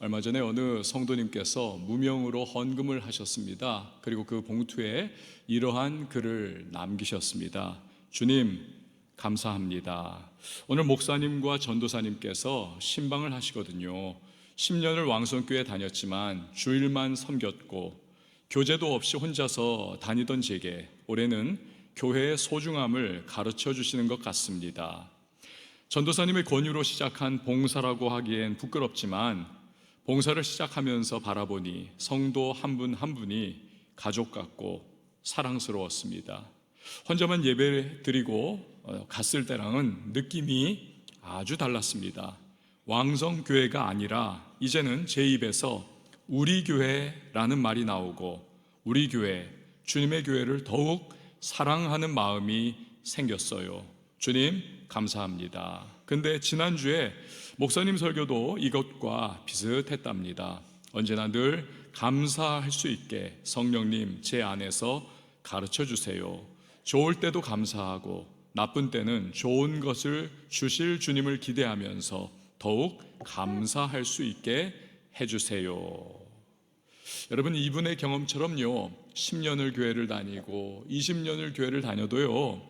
얼마 전에 어느 성도님께서 무명으로 헌금을 하셨습니다. 그리고 그 봉투에 이러한 글을 남기셨습니다. 주님, 감사합니다. 오늘 목사님과 전도사님께서 신방을 하시거든요. 10년을 왕성교회 다녔지만 주일만 섬겼고 교제도 없이 혼자서 다니던 제게 올해는 교회의 소중함을 가르쳐 주시는 것 같습니다. 전도사님의 권유로 시작한 봉사라고 하기엔 부끄럽지만 봉사를 시작하면서 바라보니 성도 한 분 한 분이 가족 같고 사랑스러웠습니다. 혼자만 예배 드리고 갔을 때랑은 느낌이 아주 달랐습니다. 왕성교회가 아니라 이제는 제 입에서 우리 교회라는 말이 나오고 우리 교회, 주님의 교회를 더욱 사랑하는 마음이 생겼어요. 주님, 감사합니다. 근데 지난주에 목사님 설교도 이것과 비슷했답니다. 언제나 늘 감사할 수 있게 성령님 제 안에서 가르쳐 주세요. 좋을 때도 감사하고 나쁜 때는 좋은 것을 주실 주님을 기대하면서 더욱 감사할 수 있게 해주세요. 여러분, 이분의 경험처럼요, 10년을 교회를 다니고 20년을 교회를 다녀도요,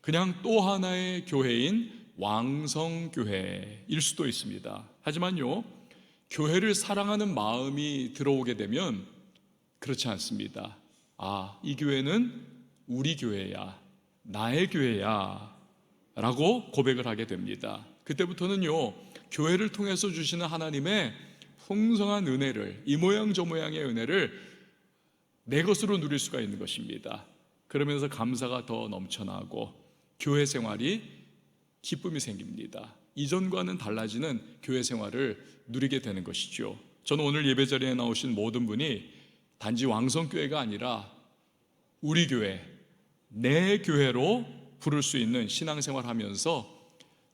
그냥 또 하나의 교회인 왕성교회일 수도 있습니다. 하지만요, 교회를 사랑하는 마음이 들어오게 되면 그렇지 않습니다. 아, 이 교회는 우리 교회야, 나의 교회야 라고 고백을 하게 됩니다. 그때부터는요, 교회를 통해서 주시는 하나님의 풍성한 은혜를, 이 모양 저 모양의 은혜를 내 것으로 누릴 수가 있는 것입니다. 그러면서 감사가 더 넘쳐나고 교회 생활이 기쁨이 생깁니다. 이전과는 달라지는 교회 생활을 누리게 되는 것이죠. 저는 오늘 예배자리에 나오신 모든 분이 단지 왕성교회가 아니라 우리 교회, 내 교회로 부를 수 있는 신앙생활 하면서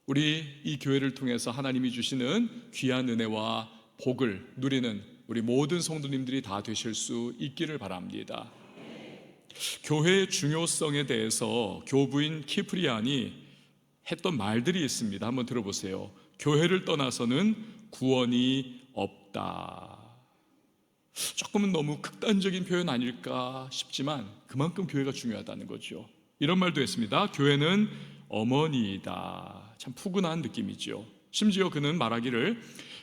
우리 이 교회를 통해서 하나님이 주시는 귀한 은혜와 복을 누리는 우리 모든 성도님들이 다 되실 수 있기를 바랍니다. 교회의 중요성에 대해서 교부인 키프리안이 했던 말들이 있습니다. 한번 들어보세요. 교회를 떠나서는 구원이 없다. 조금은 너무 극단적인 표현 아닐까 싶지만 그만큼 교회가 중요하다는 거죠. 이런 말도 했습니다. 교회는 어머니이다. 참 푸근한 느낌이죠. 심지어 그는 말하기를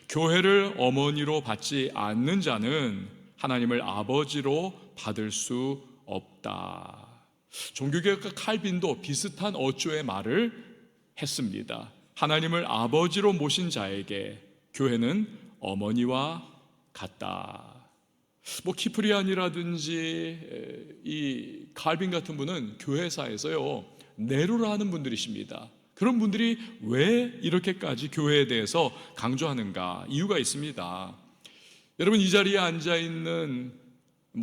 교회를 어머니로 받지 않는 자는 하나님을 아버지로 받을 수 없다. 종교개혁가 칼빈도 비슷한 어조의 말을 했습니다. 하나님을 아버지로 모신 자에게 교회는 어머니와 같다. 키프리안이라든지 이 칼빈 같은 분은 교회사에서요 내로라 하는 분들이십니다. 그런 분들이 왜 이렇게까지 교회에 대해서 강조하는가? 이유가 있습니다. 여러분, 이 자리에 앉아있는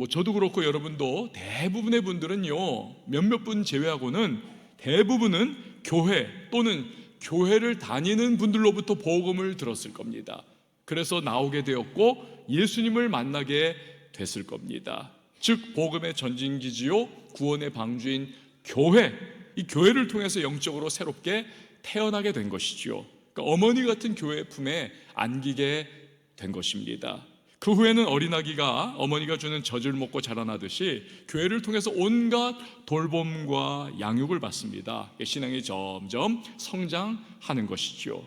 저도 그렇고 여러분도 대부분의 분들은요, 몇몇 분 제외하고는 대부분은 교회 또는 교회를 다니는 분들로부터 복음을 들었을 겁니다. 그래서 나오게 되었고 예수님을 만나게 됐을 겁니다. 즉 복음의 전진기지요, 구원의 방주인 교회, 이 교회를 통해서 영적으로 새롭게 태어나게 된 것이지요. 그러니까 어머니 같은 교회 품에 안기게 된 것입니다. 그 후에는 어린아기가 어머니가 주는 젖을 먹고 자라나듯이 교회를 통해서 온갖 돌봄과 양육을 받습니다. 신앙이 점점 성장하는 것이죠.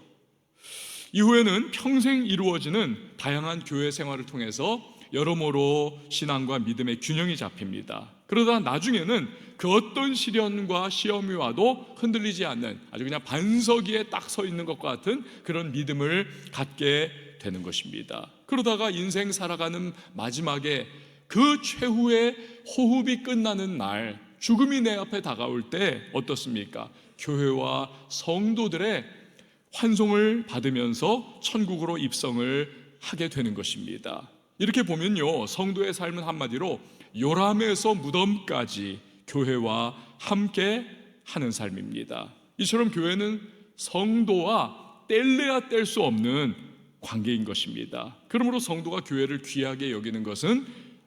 이후에는 평생 이루어지는 다양한 교회 생활을 통해서 여러모로 신앙과 믿음의 균형이 잡힙니다. 그러다 나중에는 그 어떤 시련과 시험이 와도 흔들리지 않는 아주 그냥 반석 위에 딱 서 있는 것과 같은 그런 믿음을 갖게 되는 것입니다. 그러다가 인생 살아가는 마지막에 그 최후의 호흡이 끝나는 날, 죽음이 내 앞에 다가올 때 어떻습니까? 교회와 성도들의 환송을 받으면서 천국으로 입성을 하게 되는 것입니다. 이렇게 보면요, 성도의 삶은 한마디로 요람에서 무덤까지 교회와 함께 하는 삶입니다. 이처럼 교회는 성도와 뗄래야 뗄 수 없는 관계인 것입니다. 그러므로 성도가 교회를 귀하게 여기는 것은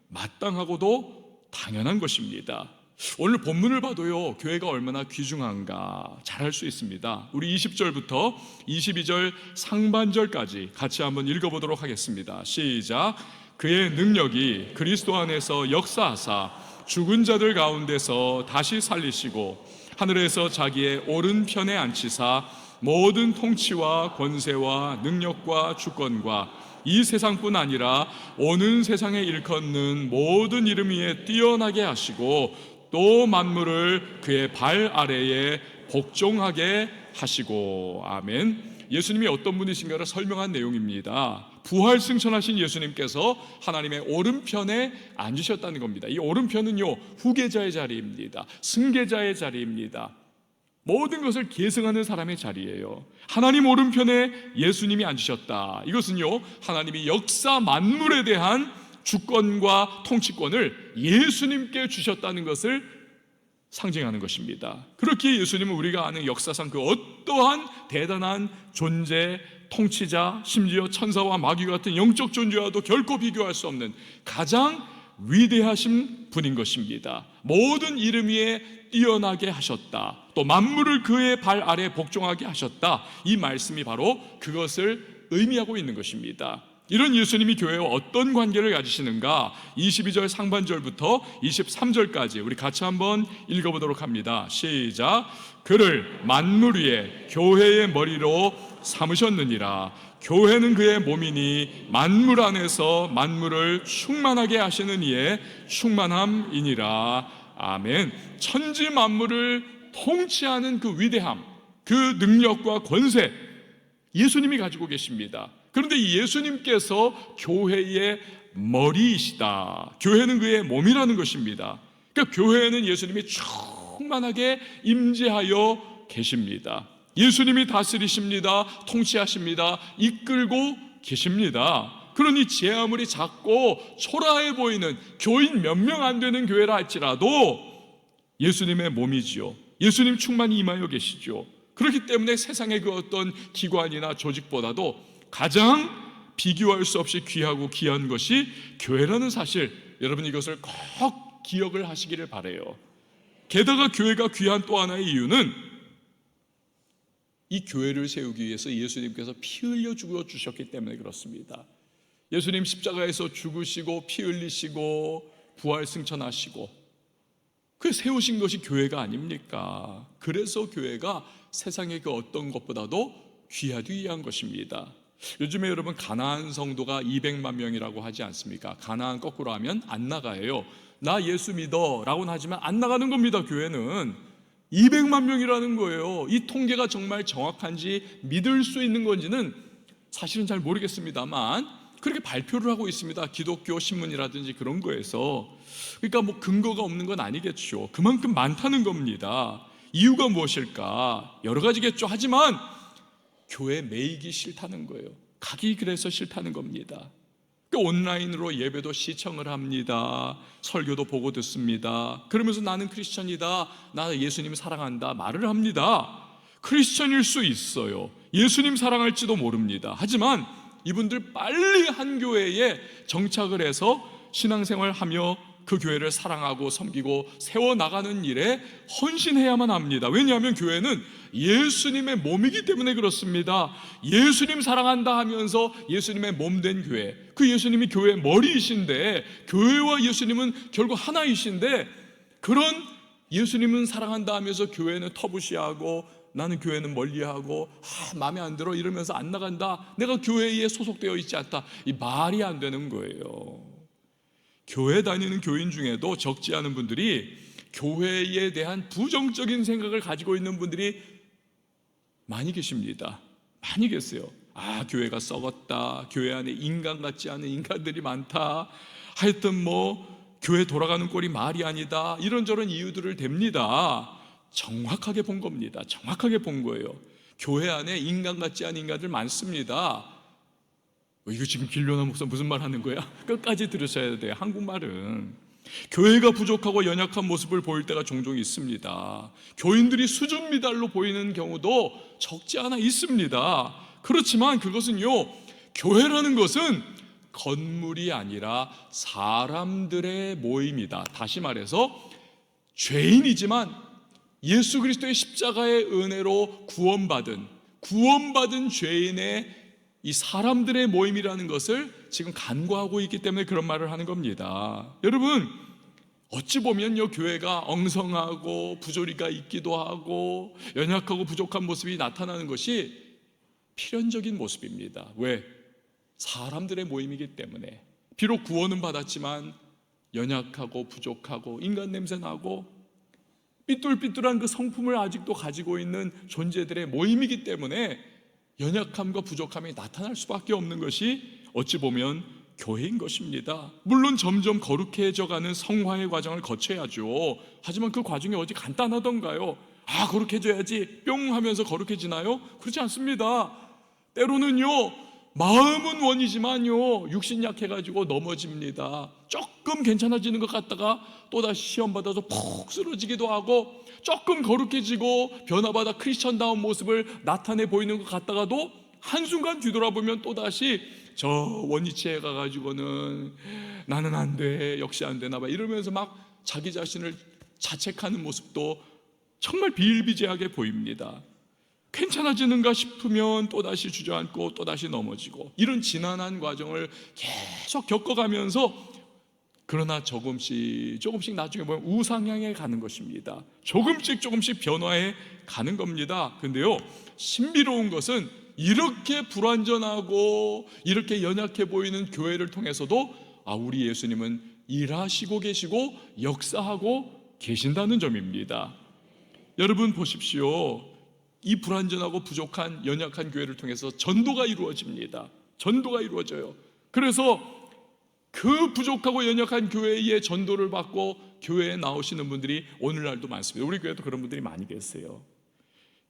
마땅하고도 당연한 것입니다. 오늘 본문을 봐도요, 교회가 얼마나 귀중한가 잘 알 수 있습니다. 우리 20절부터 22절 상반절까지 같이 한번 읽어보도록 하겠습니다. 시작. 그의 능력이 그리스도 안에서 역사하사 죽은 자들 가운데서 다시 살리시고 하늘에서 자기의 오른편에 앉히사 모든 통치와 권세와 능력과 주권과 이 세상뿐 아니라 오는 세상에 일컫는 모든 이름 위에 뛰어나게 하시고 또 만물을 그의 발 아래에 복종하게 하시고. 아멘. 예수님이 어떤 분이신가를 설명한 내용입니다. 부활 승천하신 예수님께서 하나님의 오른편에 앉으셨다는 겁니다. 이 오른편은요, 후계자의 자리입니다. 승계자의 자리입니다. 모든 것을 계승하는 사람의 자리예요. 하나님 오른편에 예수님이 앉으셨다. 이것은요, 하나님이 역사 만물에 대한 주권과 통치권을 예수님께 주셨다는 것을 상징하는 것입니다. 그렇게 예수님은 우리가 아는 역사상 그 어떠한 대단한 존재, 통치자, 심지어 천사와 마귀 같은 영적 존재와도 결코 비교할 수 없는 가장 위대하신 분인 것입니다. 모든 이름 위에 뛰어나게 하셨다. 또 만물을 그의 발 아래 복종하게 하셨다. 이 말씀이 바로 그것을 의미하고 있는 것입니다. 이런 예수님이 교회와 어떤 관계를 가지시는가? 22절 상반절부터 23절까지 우리 같이 한번 읽어보도록 합니다. 시작. 그를 만물 위에 교회의 머리로 삼으셨느니라. 교회는 그의 몸이니 만물 안에서 만물을 충만하게 하시는 이의 충만함이니라. 아멘. 천지 만물을 통치하는 그 위대함, 그 능력과 권세, 예수님이 가지고 계십니다. 그런데 이 예수님께서 교회의 머리이시다. 교회는 그의 몸이라는 것입니다. 그러니까 교회에는 예수님이 충만하게 임재하여 계십니다. 예수님이 다스리십니다. 통치하십니다. 이끌고 계십니다. 그러니 제 아무리 작고 초라해 보이는 교인 몇 명 안 되는 교회라 할지라도 예수님의 몸이지요. 예수님 충만히 임하여 계시죠. 그렇기 때문에 세상의 그 어떤 기관이나 조직보다도 가장 비교할 수 없이 귀하고 귀한 것이 교회라는 사실, 여러분 이것을 꼭 기억을 하시기를 바라요. 게다가 교회가 귀한 또 하나의 이유는 이 교회를 세우기 위해서 예수님께서 피 흘려 죽어주셨기 때문에 그렇습니다. 예수님 십자가에서 죽으시고 피 흘리시고 부활 승천하시고 그 세우신 것이 교회가 아닙니까? 그래서 교회가 세상의 그 어떤 것보다도 귀하디 귀한 것입니다. 요즘에 여러분 가나안 성도가 200만 명이라고 하지 않습니까? 가나안 거꾸로 하면 안 나가요. 나 예수 믿어 라고는 하지만 안 나가는 겁니다. 교회는 200만 명이라는 거예요. 이 통계가 정말 정확한지 믿을 수 있는 건지는 사실은 잘 모르겠습니다만 그렇게 발표를 하고 있습니다. 기독교 신문이라든지 그런 거에서. 그러니까 뭐 근거가 없는 건 아니겠죠. 그만큼 많다는 겁니다. 이유가 무엇일까? 여러 가지겠죠. 하지만 교회 매이기 싫다는 거예요. 가기 그래서 싫다는 겁니다. 그러니까 온라인으로 예배도 시청을 합니다. 설교도 보고 듣습니다. 그러면서 나는 크리스천이다, 나 예수님 사랑한다 말을 합니다. 크리스천일 수 있어요. 예수님 사랑할지도 모릅니다. 하지만 이분들 빨리 한 교회에 정착을 해서 신앙생활하며 그 교회를 사랑하고 섬기고 세워나가는 일에 헌신해야만 합니다. 왜냐하면 교회는 예수님의 몸이기 때문에 그렇습니다. 예수님 사랑한다 하면서 예수님의 몸된 교회, 그 예수님이 교회의 머리이신데 교회와 예수님은 결국 하나이신데 그런 예수님은 사랑한다 하면서 교회는 터부시하고 나는 교회는 멀리하고 마음에 안 들어 이러면서 안 나간다, 내가 교회에 소속되어 있지 않다, 이 말이 안 되는 거예요. 교회 다니는 교인 중에도 적지 않은 분들이 교회에 대한 부정적인 생각을 가지고 있는 분들이 많이 계십니다. 많이 계세요. 교회가 썩었다, 교회 안에 인간 같지 않은 인간들이 많다, 하여튼 뭐 교회 돌아가는 꼴이 말이 아니다, 이런저런 이유들을 댑니다. 정확하게 본 겁니다. 정확하게 본 거예요. 교회 안에 인간 같지 않은 인간들 많습니다. 이거 지금 길려나 목사 무슨 말 하는 거야? 끝까지 들으셔야 돼요. 한국말은 교회가 부족하고 연약한 모습을 보일 때가 종종 있습니다. 교인들이 수준 미달로 보이는 경우도 적지 않아 있습니다. 그렇지만 그것은요, 교회라는 것은 건물이 아니라 사람들의 모임이다. 다시 말해서 죄인이지만 예수 그리스도의 십자가의 은혜로 구원받은 죄인의 이 사람들의 모임이라는 것을 지금 간구하고 있기 때문에 그런 말을 하는 겁니다. 여러분, 어찌 보면요, 교회가 엉성하고 부조리가 있기도 하고 연약하고 부족한 모습이 나타나는 것이 필연적인 모습입니다. 왜? 사람들의 모임이기 때문에. 비록 구원은 받았지만 연약하고 부족하고 인간 냄새 나고 삐뚤삐뚤한 그 성품을 아직도 가지고 있는 존재들의 모임이기 때문에 연약함과 부족함이 나타날 수밖에 없는 것이 어찌 보면 교회인 것입니다. 물론 점점 거룩해져가는 성화의 과정을 거쳐야죠. 하지만 그 과정이 어디 간단하던가요? 거룩해져야지 뿅 하면서 거룩해지나요? 그렇지 않습니다. 때로는요, 마음은 원이지만요, 육신 약해가지고 넘어집니다. 조금 괜찮아지는 것 같다가 또다시 시험받아서 푹 쓰러지기도 하고, 조금 거룩해지고 변화받아 크리스천다운 모습을 나타내 보이는 것 같다가도 한순간 뒤돌아보면 또다시 저 원위치에 가가지고는 나는 안 돼, 역시 안 되나 봐 이러면서 막 자기 자신을 자책하는 모습도 정말 비일비재하게 보입니다. 괜찮아지는가 싶으면 또다시 주저앉고 또다시 넘어지고, 이런 지난한 과정을 계속 겪어가면서 그러나 조금씩 나중에 보면 우상향에 가는 것입니다. 조금씩 변화해 가는 겁니다. 근데요, 신비로운 것은 이렇게 불완전하고 이렇게 연약해 보이는 교회를 통해서도 우리 예수님은 일하시고 계시고 역사하고 계신다는 점입니다. 여러분 보십시오. 이 불완전하고 부족한 연약한 교회를 통해서 전도가 이루어집니다. 전도가 이루어져요. 그래서 그 부족하고 연약한 교회의 전도를 받고 교회에 나오시는 분들이 오늘날도 많습니다. 우리 교회도 그런 분들이 많이 계세요.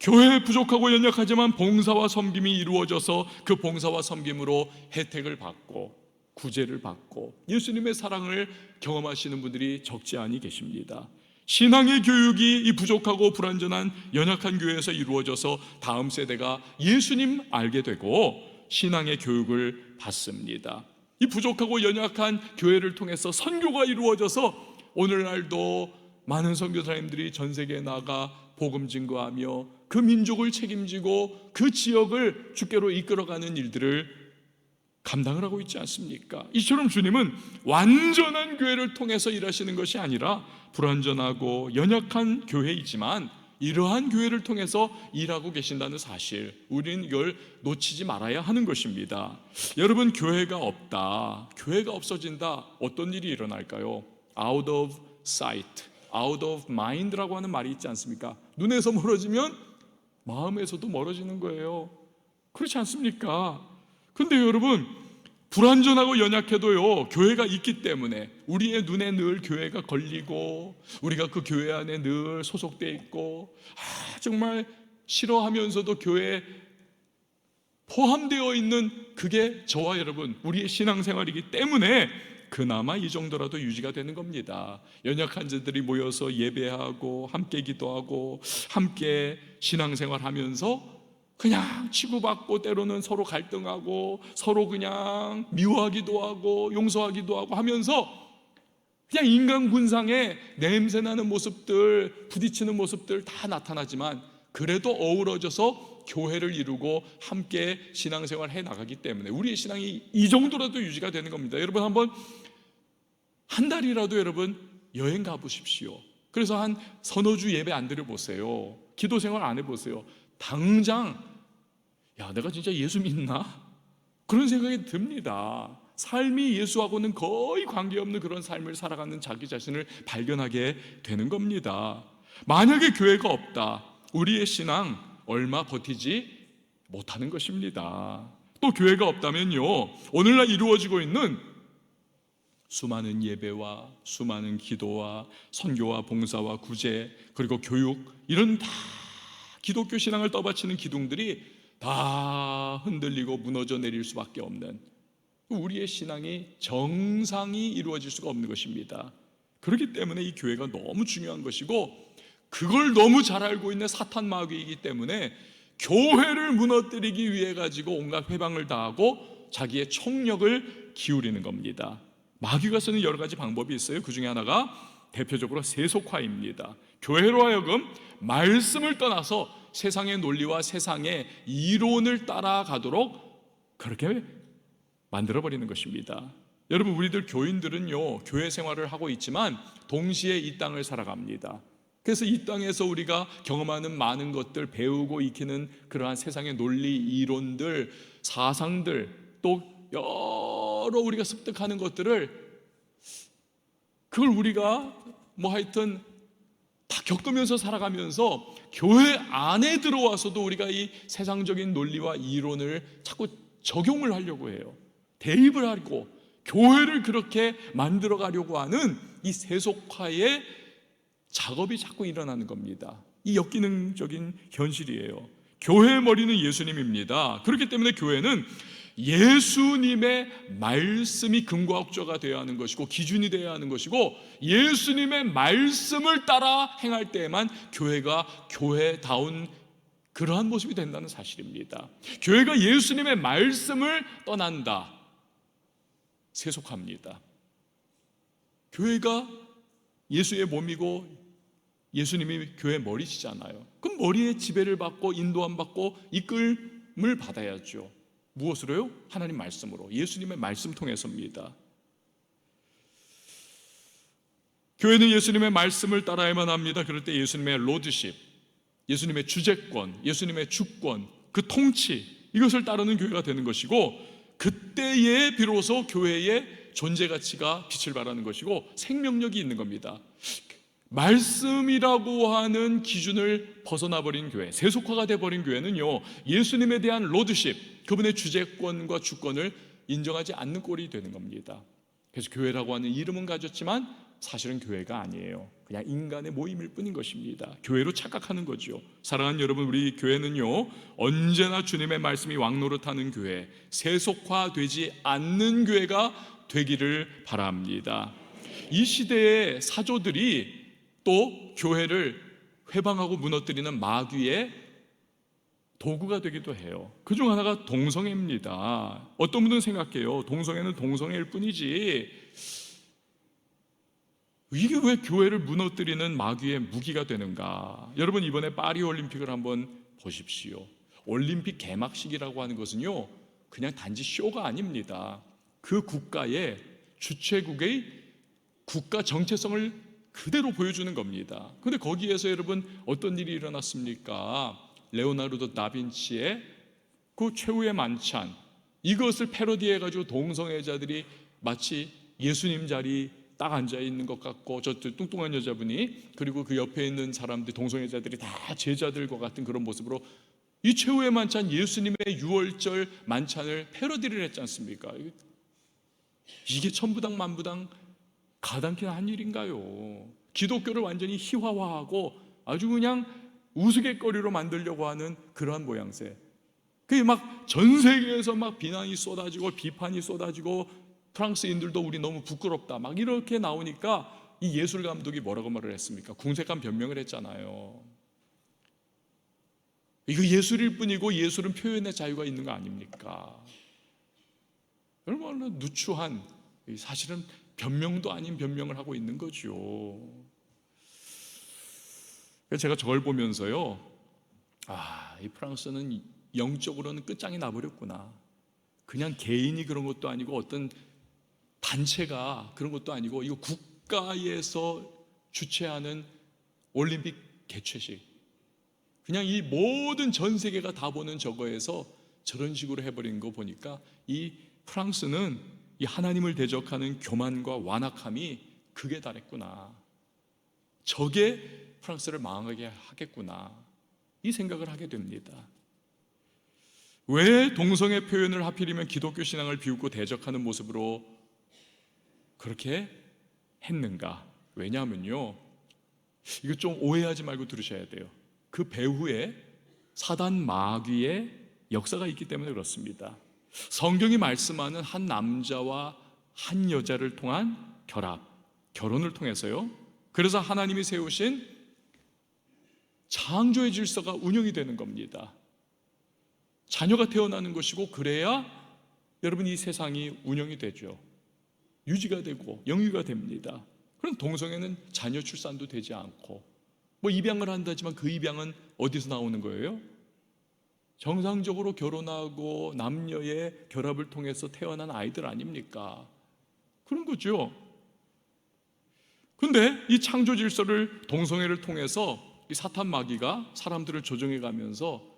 교회에 부족하고 연약하지만 봉사와 섬김이 이루어져서 그 봉사와 섬김으로 혜택을 받고 구제를 받고 예수님의 사랑을 경험하시는 분들이 적지 않이 계십니다. 신앙의 교육이 이 부족하고 불완전한 연약한 교회에서 이루어져서 다음 세대가 예수님 알게 되고 신앙의 교육을 받습니다. 이 부족하고 연약한 교회를 통해서 선교가 이루어져서 오늘날도 많은 선교사님들이 전 세계에 나가 복음 증거하며 그 민족을 책임지고 그 지역을 주께로 이끌어가는 일들을 감당을 하고 있지 않습니까? 이처럼 주님은 완전한 교회를 통해서 일하시는 것이 아니라 불완전하고 연약한 교회이지만 이러한 교회를 통해서 일하고 계신다는 사실, 우리는 이걸 놓치지 말아야 하는 것입니다. 여러분, 교회가 없다, 교회가 없어진다, 어떤 일이 일어날까요? Out of sight, out of mind라고 하는 말이 있지 않습니까? 눈에서 멀어지면 마음에서도 멀어지는 거예요. 그렇지 않습니까? 근데 여러분, 불완전하고 연약해도요, 교회가 있기 때문에 우리의 눈에 늘 교회가 걸리고 우리가 그 교회 안에 늘 소속되어 있고 정말 싫어하면서도 교회에 포함되어 있는 그게 저와 여러분 우리의 신앙생활이기 때문에 그나마 이 정도라도 유지가 되는 겁니다. 연약한 자들이 모여서 예배하고 함께 기도하고 함께 신앙생활하면서 그냥 치고받고 때로는 서로 갈등하고 서로 그냥 미워하기도 하고 용서하기도 하고 하면서 그냥 인간 군상에 냄새나는 모습들, 부딪히는 모습들 다 나타나지만 그래도 어우러져서 교회를 이루고 함께 신앙생활을 해나가기 때문에 우리의 신앙이 이 정도라도 유지가 되는 겁니다. 여러분, 한번 한 달이라도 여러분 여행 가보십시오. 그래서 한 서너 주 예배 안 드려보세요. 기도생활 안 해보세요. 당장 내가 진짜 예수 믿나? 그런 생각이 듭니다. 삶이 예수하고는 거의 관계없는 그런 삶을 살아가는 자기 자신을 발견하게 되는 겁니다. 만약에 교회가 없다, 우리의 신앙 얼마 버티지 못하는 것입니다. 또 교회가 없다면요, 오늘날 이루어지고 있는 수많은 예배와 수많은 기도와 선교와 봉사와 구제 그리고 교육, 이런 다 기독교 신앙을 떠받치는 기둥들이 다 흔들리고 무너져 내릴 수밖에 없는, 우리의 신앙이 정상이 이루어질 수가 없는 것입니다. 그렇기 때문에 이 교회가 너무 중요한 것이고, 그걸 너무 잘 알고 있는 사탄 마귀이기 때문에 교회를 무너뜨리기 위해 가지고 온갖 회방을 다하고 자기의 총력을 기울이는 겁니다. 마귀가 쓰는 여러 가지 방법이 있어요. 그 중에 하나가 대표적으로 세속화입니다. 교회로 하여금 말씀을 떠나서 세상의 논리와 세상의 이론을 따라가도록 그렇게 만들어버리는 것입니다. 여러분, 우리들 교인들은요, 교회 생활을 하고 있지만 동시에 이 땅을 살아갑니다. 그래서 이 땅에서 우리가 경험하는 많은 것들, 배우고 익히는 그러한 세상의 논리, 이론들, 사상들, 또 여러 우리가 습득하는 것들을 그걸 우리가 하여튼 다 겪으면서 살아가면서 교회 안에 들어와서도 우리가 이 세상적인 논리와 이론을 자꾸 적용을 하려고 해요. 대입을 하고 교회를 그렇게 만들어 가려고 하는 이 세속화의 작업이 자꾸 일어나는 겁니다. 이 역기능적인 현실이에요. 교회의 머리는 예수님입니다. 그렇기 때문에 교회는 예수님의 말씀이 근거학조가 되어야 하는 것이고 기준이 되어야 하는 것이고, 예수님의 말씀을 따라 행할 때에만 교회가 교회다운 그러한 모습이 된다는 사실입니다. 교회가 예수님의 말씀을 떠난다, 세속합니다. 교회가 예수의 몸이고 예수님이 교회 머리시잖아요. 그럼 머리에 지배를 받고 인도함 받고 이끌림을 받아야죠. 무엇으로요? 하나님 말씀으로, 예수님의 말씀 통해서입니다. 교회는 예수님의 말씀을 따라야만 합니다. 그럴 때 예수님의 로드십, 예수님의 주재권, 예수님의 주권, 그 통치, 이것을 따르는 교회가 되는 것이고, 그때에 비로소 교회의 존재 가치가 빛을 발하는 것이고 생명력이 있는 겁니다. 말씀이라고 하는 기준을 벗어나버린 교회, 세속화가 돼버린 교회는요, 예수님에 대한 로드십, 그분의 주재권과 주권을 인정하지 않는 꼴이 되는 겁니다. 그래서 교회라고 하는 이름은 가졌지만 사실은 교회가 아니에요. 그냥 인간의 모임일 뿐인 것입니다. 교회로 착각하는 거죠. 사랑하는 여러분, 우리 교회는요, 언제나 주님의 말씀이 왕노릇하는 교회, 세속화되지 않는 교회가 되기를 바랍니다. 이 시대의 사조들이 또 교회를 회방하고 무너뜨리는 마귀의 도구가 되기도 해요. 그중 하나가 동성애입니다. 어떤 분들은 생각해요, 동성애는 동성애일 뿐이지 이게 왜 교회를 무너뜨리는 마귀의 무기가 되는가? 여러분, 이번에 파리 올림픽을 한번 보십시오. 올림픽 개막식이라고 하는 것은요, 그냥 단지 쇼가 아닙니다. 그 국가의 주최국의 국가 정체성을 그대로 보여주는 겁니다. 그런데 거기에서 여러분 어떤 일이 일어났습니까? 레오나르도 다빈치의 그 최후의 만찬, 이것을 패러디해가지고 동성애자들이 마치 예수님 자리 딱 앉아있는 것 같고, 저 뚱뚱한 여자분이, 그리고 그 옆에 있는 사람들, 동성애자들이 다 제자들과 같은 그런 모습으로 이 최후의 만찬, 예수님의 유월절 만찬을 패러디를 했지 않습니까? 이게 천부당 만부당 가당키는 한 일인가요? 기독교를 완전히 희화화하고 아주 그냥 우스갯거리로 만들려고 하는 그러한 모양새. 그게 막 전 세계에서 막 비난이 쏟아지고 비판이 쏟아지고, 프랑스인들도 우리 너무 부끄럽다 막 이렇게 나오니까 이 예술 감독이 뭐라고 말을 했습니까? 궁색한 변명을 했잖아요. 이거 예술일 뿐이고 예술은 표현의 자유가 있는 거 아닙니까? 얼마나 누추한, 사실은 변명도 아닌 변명을 하고 있는 거죠. 그래서 제가 저걸 보면서요, 이 프랑스는 영적으로는 끝장이 나버렸구나. 그냥 개인이 그런 것도 아니고 어떤 단체가 그런 것도 아니고, 이거 국가에서 주최하는 올림픽 개최식, 그냥 이 모든 전 세계가 다 보는 저거에서 저런 식으로 해버린 거 보니까 이 프랑스는 이 하나님을 대적하는 교만과 완악함이 극에 달했구나. 저게 프랑스를 망하게 하겠구나, 이 생각을 하게 됩니다. 왜 동성애 표현을 하필이면 기독교 신앙을 비웃고 대적하는 모습으로 그렇게 했는가? 왜냐하면요, 이거 좀 오해하지 말고 들으셔야 돼요. 그 배후에 사단 마귀의 역사가 있기 때문에 그렇습니다. 성경이 말씀하는 한 남자와 한 여자를 통한 결합, 결혼을 통해서요, 그래서 하나님이 세우신 창조의 질서가 운영이 되는 겁니다. 자녀가 태어나는 것이고, 그래야 여러분 이 세상이 운영이 되죠. 유지가 되고 영유가 됩니다. 그럼 동성애는 자녀 출산도 되지 않고 뭐 입양을 한다지만 그 입양은 어디서 나오는 거예요? 정상적으로 결혼하고 남녀의 결합을 통해서 태어난 아이들 아닙니까? 그런 거죠. 근데 이 창조 질서를 동성애를 통해서 이 사탄 마귀가 사람들을 조종해 가면서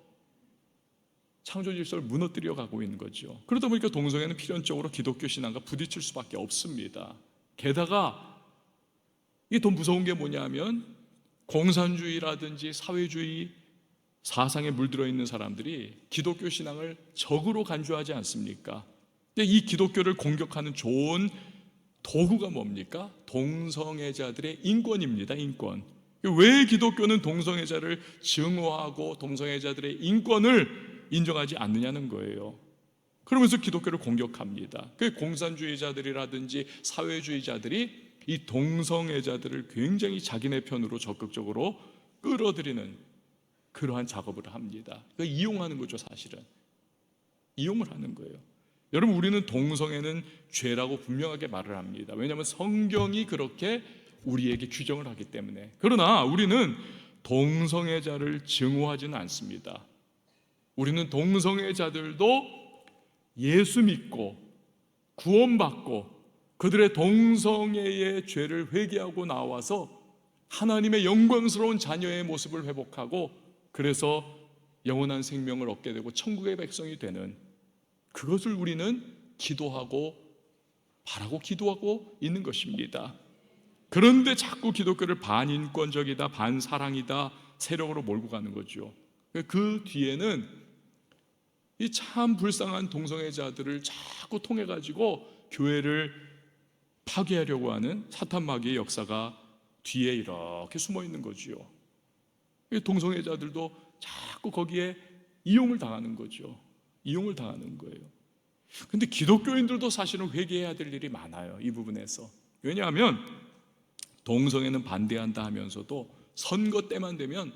창조 질서를 무너뜨려 가고 있는 거죠. 그러다 보니까 동성애는 필연적으로 기독교 신앙과 부딪힐 수밖에 없습니다. 게다가 이게 더 무서운 게 뭐냐면 공산주의라든지 사회주의 사상에 물들어 있는 사람들이 기독교 신앙을 적으로 간주하지 않습니까? 근데 이 기독교를 공격하는 좋은 도구가 뭡니까? 동성애자들의 인권입니다. 인권. 왜 기독교는 동성애자를 증오하고 동성애자들의 인권을 인정하지 않느냐는 거예요. 그러면서 기독교를 공격합니다. 그 공산주의자들이라든지 사회주의자들이 이 동성애자들을 굉장히 자기네 편으로 적극적으로 끌어들이는 그러한 작업을 합니다. 그러니까 이용하는 거죠, 사실은. 이용을 하는 거예요. 여러분, 우리는 동성애는 죄라고 분명하게 말을 합니다. 왜냐하면 성경이 그렇게 우리에게 규정을 하기 때문에. 그러나 우리는 동성애자를 증오하지는 않습니다. 우리는 동성애자들도 예수 믿고 구원받고 그들의 동성애의 죄를 회개하고 나와서 하나님의 영광스러운 자녀의 모습을 회복하고 그래서 영원한 생명을 얻게 되고 천국의 백성이 되는 그것을 우리는 기도하고 바라고 기도하고 있는 것입니다. 그런데 자꾸 기독교를 반인권적이다, 반사랑이다 세력으로 몰고 가는 거죠. 그 뒤에는 이 참 불쌍한 동성애자들을 자꾸 통해 가지고 교회를 파괴하려고 하는 사탄 마귀의 역사가 뒤에 이렇게 숨어 있는 거지요. 동성애자들도 자꾸 거기에 이용을 당하는 거죠. 이용을 당하는 거예요. 근데 기독교인들도 사실은 회개해야 될 일이 많아요. 이 부분에서. 왜냐하면 동성애는 반대한다 하면서도 선거 때만 되면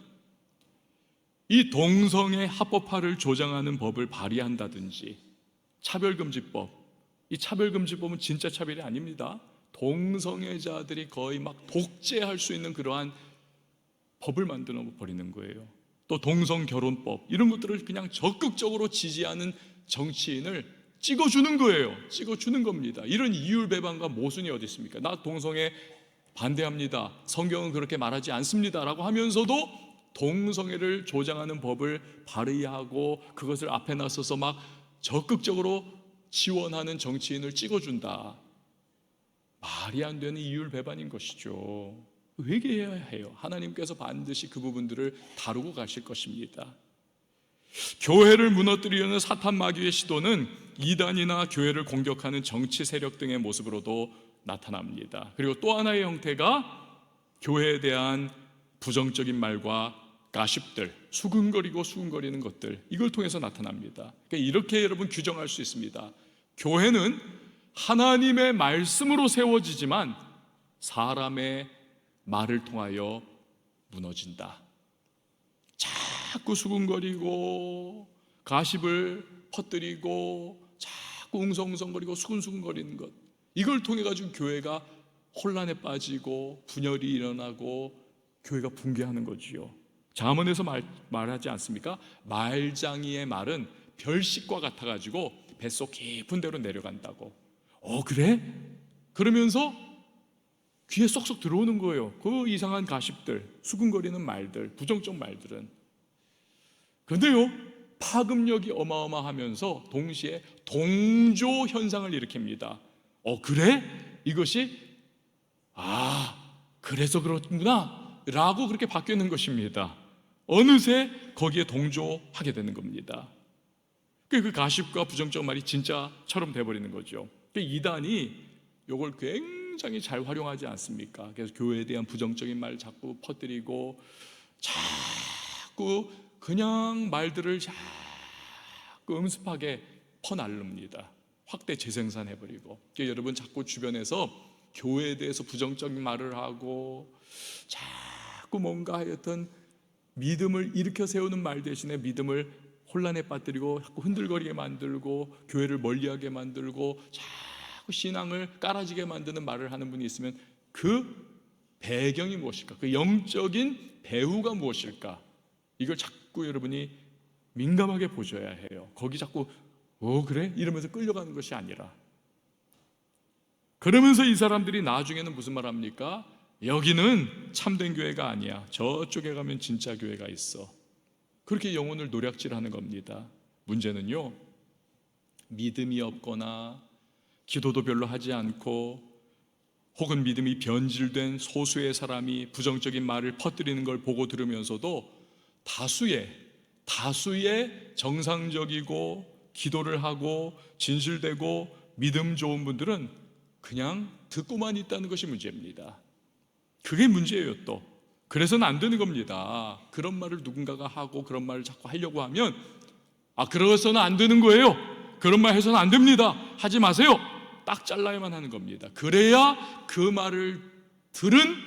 이 동성애 합법화를 조장하는 법을 발의한다든지 차별금지법, 이 차별금지법은 진짜 차별이 아닙니다. 동성애자들이 거의 막 독재할 수 있는 그러한 법을 만들어 버리는 거예요. 또 동성결혼법 이런 것들을 그냥 적극적으로 지지하는 정치인을 찍어주는 거예요. 찍어주는 겁니다. 이런 이율배반과 모순이 어디 있습니까? 나 동성애 반대합니다. 성경은 그렇게 말하지 않습니다. 라고 하면서도 동성애를 조장하는 법을 발의하고 그것을 앞에 나서서 막 적극적으로 지원하는 정치인을 찍어준다. 말이 안 되는 이율배반인 것이죠. 회개해야 해요. 하나님께서 반드시 그 부분들을 다루고 가실 것입니다. 교회를 무너뜨리려는 사탄 마귀의 시도는 이단이나 교회를 공격하는 정치 세력 등의 모습으로도 나타납니다. 그리고 또 하나의 형태가 교회에 대한 부정적인 말과 가십들, 수근거리고 수근거리는 것들, 이걸 통해서 나타납니다. 그러니까 이렇게 여러분 규정할 수 있습니다. 교회는 하나님의 말씀으로 세워지지만 사람의 말을 통하여 무너진다. 자꾸 수근거리고 가십을 퍼뜨리고 자꾸 웅성웅성거리고 수근수근거리는 것, 이걸 통해 가지고 교회가 혼란에 빠지고 분열이 일어나고 교회가 붕괴하는 거지요. 잠언에서 말하지 않습니까? 말장이의 말은 별식과 같아가지고 뱃속 깊은 데로 내려간다고. 그래? 그러면서 귀에 쏙쏙 들어오는 거예요. 그 이상한 가십들, 수근거리는 말들, 부정적 말들은. 그런데요, 파급력이 어마어마하면서 동시에 동조 현상을 일으킵니다. 그래? 이것이 그래서 그렇구나 라고 그렇게 바뀌는 것입니다. 어느새 거기에 동조하게 되는 겁니다. 그 가십과 부정적 말이 진짜처럼 돼버리는 거죠. 이단이 이걸 굉장히 잘 활용하지 않습니까? 그래서 교회에 대한 부정적인 말을 자꾸 퍼뜨리고 자꾸 그냥 말들을 자꾸 음습하게 퍼날릅니다. 확대 재생산해버리고. 여러분 자꾸 주변에서 교회에 대해서 부정적인 말을 하고 자꾸 뭔가 하여튼 믿음을 일으켜 세우는 말 대신에 믿음을 혼란에 빠뜨리고 자꾸 흔들거리게 만들고 교회를 멀리하게 만들고 자꾸 신앙을 깔아지게 만드는 말을 하는 분이 있으면 그 배경이 무엇일까? 그 영적인 배후가 무엇일까? 이걸 자꾸 여러분이 민감하게 보셔야 해요. 거기 자꾸 그래? 이러면서 끌려가는 것이 아니라, 그러면서 이 사람들이 나중에는 무슨 말 합니까? 여기는 참된 교회가 아니야. 저쪽에 가면 진짜 교회가 있어. 그렇게 영혼을 노략질하는 겁니다. 문제는요, 믿음이 없거나 기도도 별로 하지 않고 혹은 믿음이 변질된 소수의 사람이 부정적인 말을 퍼뜨리는 걸 보고 들으면서도 다수의 정상적이고 기도를 하고 진실되고 믿음 좋은 분들은 그냥 듣고만 있다는 것이 문제입니다. 그게 문제예요. 또 그래서는 안 되는 겁니다. 그런 말을 누군가가 하고 그런 말을 자꾸 하려고 하면 그러서는 안 되는 거예요. 그런 말 해서는 안 됩니다. 하지 마세요. 딱 잘라야만 하는 겁니다. 그래야 그 말을 들은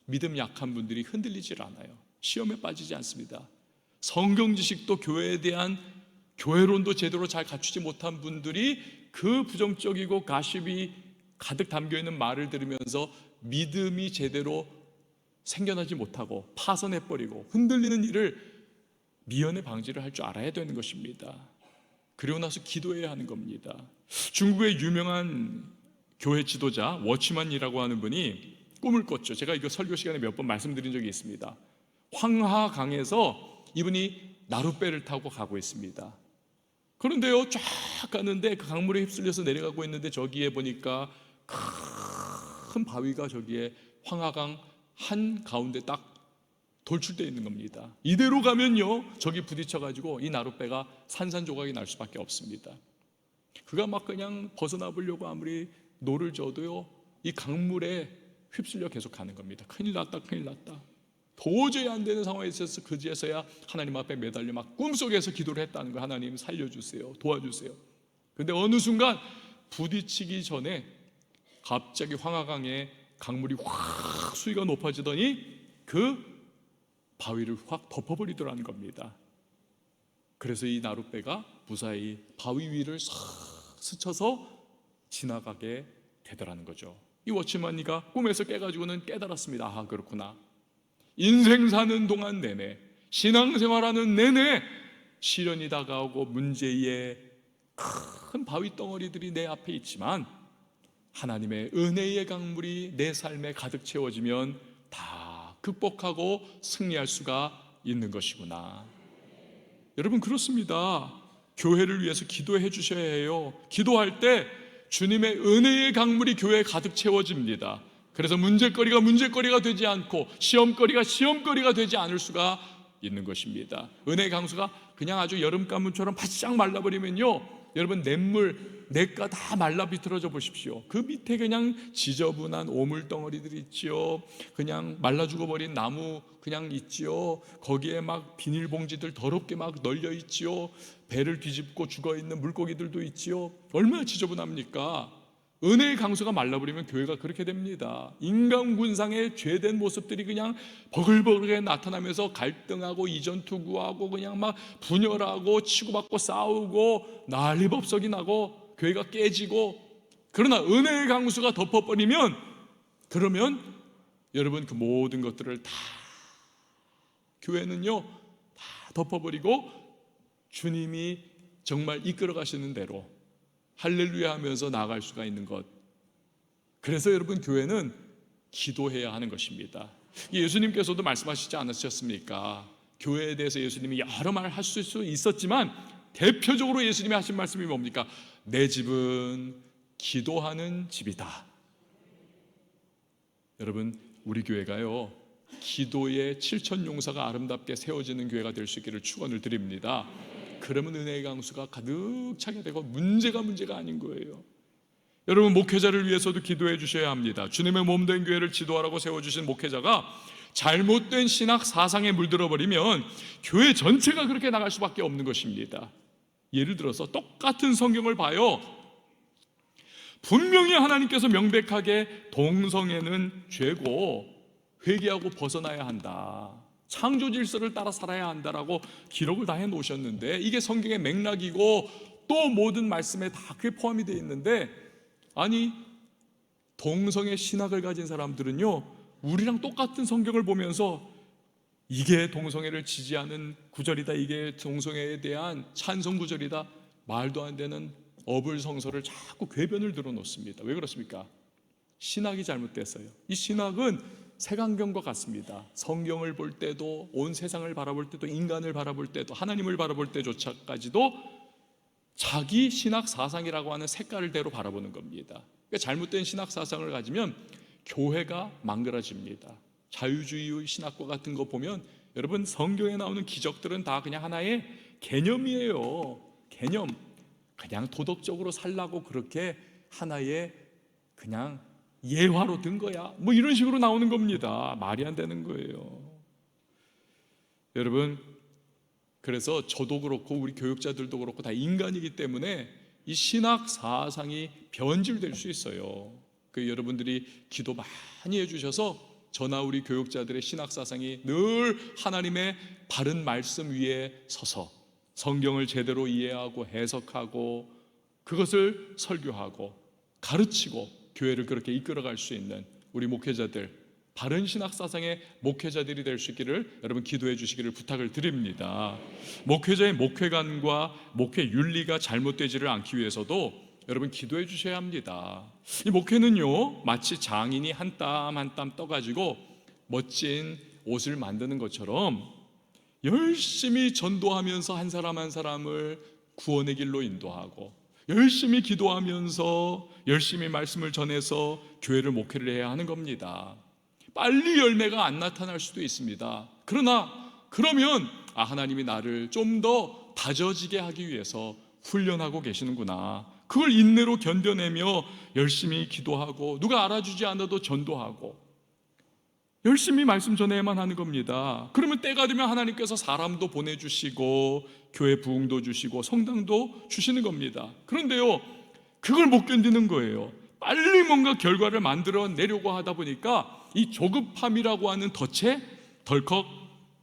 믿음 약한 분들이 흔들리질 않아요. 시험에 빠지지 않습니다. 성경 지식도 교회에 대한 교회론도 제대로 잘 갖추지 못한 분들이 그 부정적이고 가십이 가득 담겨있는 말을 들으면서 믿음이 제대로 생겨나지 못하고 파손해버리고 흔들리는 일을 미연에 방지를 할 줄 알아야 되는 것입니다. 그리고 나서 기도해야 하는 겁니다. 중국의 유명한 교회 지도자 워치만이라고 하는 분이 꿈을 꿨죠. 제가 이거 설교 시간에 몇 번 말씀드린 적이 있습니다. 황하강에서 이분이 나룻배를 타고 가고 있습니다. 그런데요, 쫙 가는데 그 강물에 휩쓸려서 내려가고 있는데 저기에 보니까 큰 바위가 저기에 황하강 한 가운데 딱 돌출되어 있는 겁니다. 이대로 가면요, 저기 부딪혀가지고 이 나룻배가 산산조각이 날 수밖에 없습니다. 그가 막 그냥 벗어나 보려고 아무리 노를 져도요, 이 강물에 휩쓸려 계속 가는 겁니다. 큰일 났다, 큰일 났다. 도저히 안 되는 상황에 있어서 그제서야 하나님 앞에 매달려 막 꿈속에서 기도를 했다는 거. 하나님 살려주세요, 도와주세요. 근데 어느 순간 부딪히기 전에 갑자기 황하강에 강물이 확 수위가 높아지더니 그 바위를 확 덮어버리더라는 겁니다. 그래서 이 나룻배가 무사히 바위 위를 싹 스쳐서 지나가게 되더라는 거죠. 이 워치만이가 꿈에서 깨가지고는 깨달았습니다. 그렇구나. 인생 사는 동안 내내, 신앙생활하는 내내 시련이 다가오고 문제의 큰 바위 덩어리들이 내 앞에 있지만 하나님의 은혜의 강물이 내 삶에 가득 채워지면 다 극복하고 승리할 수가 있는 것이구나. 여러분, 그렇습니다. 교회를 위해서 기도해 주셔야 해요. 기도할 때 주님의 은혜의 강물이 교회에 가득 채워집니다. 그래서 문제거리가 되지 않고 시험거리가 되지 않을 수가 있는 것입니다. 은혜의 강수가 그냥 아주 여름 가물처럼 바짝 말라버리면요, 여러분 냇가 다 말라 비틀어져 보십시오. 그 밑에 그냥 지저분한 오물덩어리들이 있지요. 그냥 말라 죽어버린 나무 그냥 있지요. 거기에 막 비닐봉지들 더럽게 막 널려 있지요. 배를 뒤집고 죽어있는 물고기들도 있지요. 얼마나 지저분합니까? 은혜의 강수가 말라버리면 교회가 그렇게 됩니다. 인간군상의 죄된 모습들이 그냥 버글버글하게 나타나면서 갈등하고 이전투구하고 그냥 막 분열하고 치고받고 싸우고 난리법석이 나고 교회가 깨지고, 그러나 은혜의 강수가 덮어버리면, 그러면 여러분 그 모든 것들을 다 교회는요 다 덮어버리고 주님이 정말 이끌어 가시는 대로 할렐루야 하면서 나아갈 수가 있는 것. 그래서 여러분 교회는 기도해야 하는 것입니다. 예수님께서도 말씀하시지 않으셨습니까? 교회에 대해서 예수님이 여러 말을 하실 수 있었지만 대표적으로 예수님이 하신 말씀이 뭡니까? 내 집은 기도하는 집이다. 여러분, 우리 교회가요 기도의 7천 용사가 아름답게 세워지는 교회가 될 수 있기를 축원을 드립니다. 그러면 은혜의 강수가 가득 차게 되고 문제가 아닌 거예요. 여러분, 목회자를 위해서도 기도해 주셔야 합니다. 주님의 몸된 교회를 지도하라고 세워주신 목회자가 잘못된 신학 사상에 물들어 버리면 교회 전체가 그렇게 나갈 수밖에 없는 것입니다. 예를 들어서 똑같은 성경을 봐요. 분명히 하나님께서 명백하게 동성애는 죄고 회개하고 벗어나야 한다, 창조 질서를 따라 살아야 한다라고 기록을 다 해놓으셨는데, 이게 성경의 맥락이고 또 모든 말씀에 다 그게 포함이 되어 있는데, 아니 동성애 신학을 가진 사람들은요, 우리랑 똑같은 성경을 보면서 이게 동성애를 지지하는 구절이다, 이게 동성애에 대한 찬송 구절이다, 말도 안 되는 어불성설을 자꾸 궤변을 들어놓습니다. 왜 그렇습니까? 신학이 잘못됐어요. 이 신학은 색안경과 같습니다. 성경을 볼 때도, 온 세상을 바라볼 때도, 인간을 바라볼 때도, 하나님을 바라볼 때조차까지도 자기 신학 사상이라고 하는 색깔대로 바라보는 겁니다. 그러니까 잘못된 신학 사상을 가지면 교회가 망가집니다. 자유주의 신학과 같은 거 보면 여러분, 성경에 나오는 기적들은 다 그냥 하나의 개념이에요. 개념. 그냥 도덕적으로 살라고 그렇게 하나의 그냥 예화로 든 거야, 뭐 이런 식으로 나오는 겁니다. 말이 안 되는 거예요. 여러분, 그래서 저도 그렇고 우리 교육자들도 그렇고 다 인간이기 때문에 이 신학 사상이 변질될 수 있어요. 그 여러분들이 기도 많이 해주셔서 저나 우리 교육자들의 신학 사상이 늘 하나님의 바른 말씀 위에 서서 성경을 제대로 이해하고 해석하고 그것을 설교하고 가르치고 교회를 그렇게 이끌어갈 수 있는 우리 목회자들, 바른 신학 사상의 목회자들이 될 수 있기를 여러분 기도해 주시기를 부탁을 드립니다. 목회자의 목회관과 목회 윤리가 잘못되지를 않기 위해서도 여러분 기도해 주셔야 합니다. 이 목회는요, 마치 장인이 한 땀 한 땀 떠가지고 멋진 옷을 만드는 것처럼 열심히 전도하면서 한 사람 한 사람을 구원의 길로 인도하고, 열심히 기도하면서 열심히 말씀을 전해서 교회를 목회를 해야 하는 겁니다. 빨리 열매가 안 나타날 수도 있습니다. 그러면 하나님이 나를 좀 더 다져지게 하기 위해서 훈련하고 계시는구나, 그걸 인내로 견뎌내며 열심히 기도하고 누가 알아주지 않아도 전도하고 열심히 말씀 전해야만 하는 겁니다. 그러면 때가 되면 하나님께서 사람도 보내주시고 교회 부흥도 주시고 성당도 주시는 겁니다. 그런데요, 그걸 못 견디는 거예요. 빨리 뭔가 결과를 만들어내려고 하다 보니까 이 조급함이라고 하는 덫에 덜컥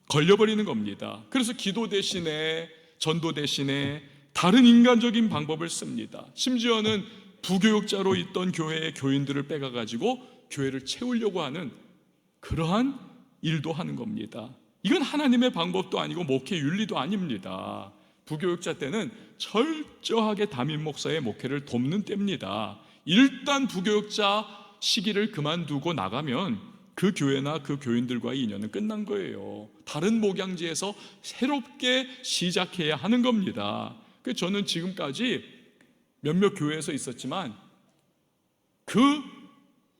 걸려버리는 겁니다. 그래서 기도 대신에, 전도 대신에 다른 인간적인 방법을 씁니다. 심지어는 부교육자로 있던 교회의 교인들을 빼가가지고 교회를 채우려고 하는 그러한 일도 하는 겁니다. 이건 하나님의 방법도 아니고 목회 윤리도 아닙니다. 부교육자 때는 철저하게 담임 목사의 목회를 돕는 때입니다. 일단 부교육자 시기를 그만두고 나가면 그 교회나 그 교인들과의 인연은 끝난 거예요. 다른 목양지에서 새롭게 시작해야 하는 겁니다. 그래서 저는 지금까지 몇몇 교회에서 있었지만 그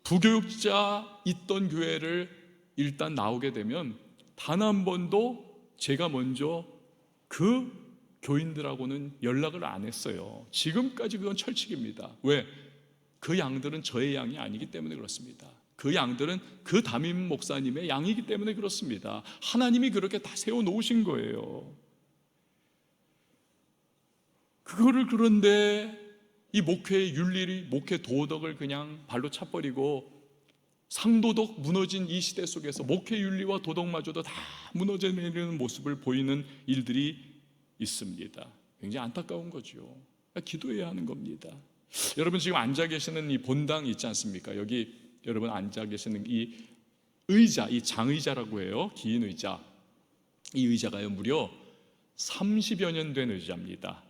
부교육자 있던 교회를 일단 나오게 되면 단 한 번도 제가 먼저 그 교인들하고는 연락을 안 했어요. 지금까지 그건 철칙입니다. 왜? 그 양들은 저의 양이 아니기 때문에 그렇습니다. 그 양들은 그 담임 목사님의 양이기 때문에 그렇습니다. 하나님이 그렇게 다 세워놓으신 거예요. 그거를, 그런데 이 목회의 윤리, 목회 도덕을 그냥 발로 차버리고 상도덕 무너진 이 시대 속에서 목회 윤리와 도덕마저도 다 무너져 내리는 모습을 보이는 일들이 있습니다. 굉장히 안타까운 거죠. 기도해야 하는 겁니다. 여러분, 지금 앉아 계시는 이 본당 있지 않습니까? 여기 여러분 앉아 계시는 이 의자, 이 장의자라고 해요. 긴 의자. 이 의자가요, 무려 30여 년 된 의자입니다.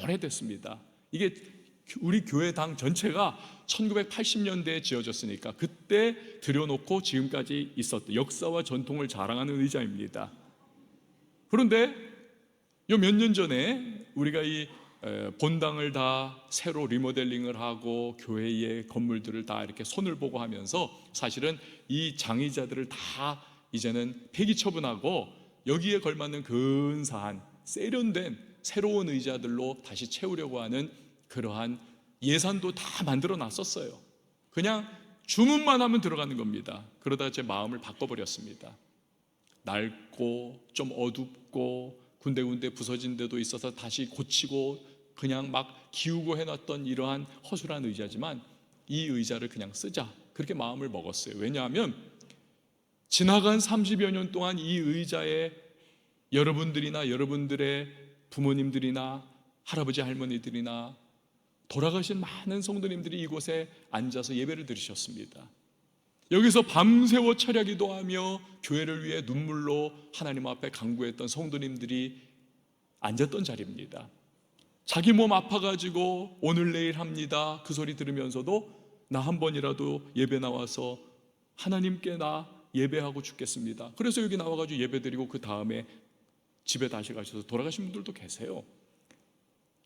오래됐습니다. 이게 우리 교회당 전체가 1980년대에 지어졌으니까 그때 들여놓고 지금까지 있었던 역사와 전통을 자랑하는 의자입니다. 그런데 요 몇 년 전에 우리가 이 본당을 다 새로 리모델링을 하고 교회의 건물들을 다 이렇게 손을 보고 하면서 사실은 이 장의자들을 다 이제는 폐기 처분하고 여기에 걸맞는 근사한 세련된 새로운 의자들로 다시 채우려고 하는 그러한 예산도 다 만들어 놨었어요. 그냥 주문만 하면 들어가는 겁니다. 그러다 제 마음을 바꿔버렸습니다. 낡고 좀 어둡고 군데군데 부서진 데도 있어서 다시 고치고 그냥 막 기우고 해놨던 이러한 허술한 의자지만 이 의자를 그냥 쓰자, 그렇게 마음을 먹었어요. 왜냐하면 지나간 30여 년 동안 이 의자에 여러분들이나 여러분들의 부모님들이나 할아버지 할머니들이나 돌아가신 많은 성도님들이 이곳에 앉아서 예배를 드리셨습니다. 여기서 밤새워 철야기도하며 교회를 위해 눈물로 하나님 앞에 간구했던 성도님들이 앉았던 자리입니다. 자기 몸 아파가지고 오늘 내일 합니다 그 소리 들으면서도 나 한 번이라도 예배 나와서 하나님께 나 예배하고 죽겠습니다. 그래서 여기 나와가지고 예배 드리고 그 다음에 집에 다시 가셔서 돌아가신 분들도 계세요.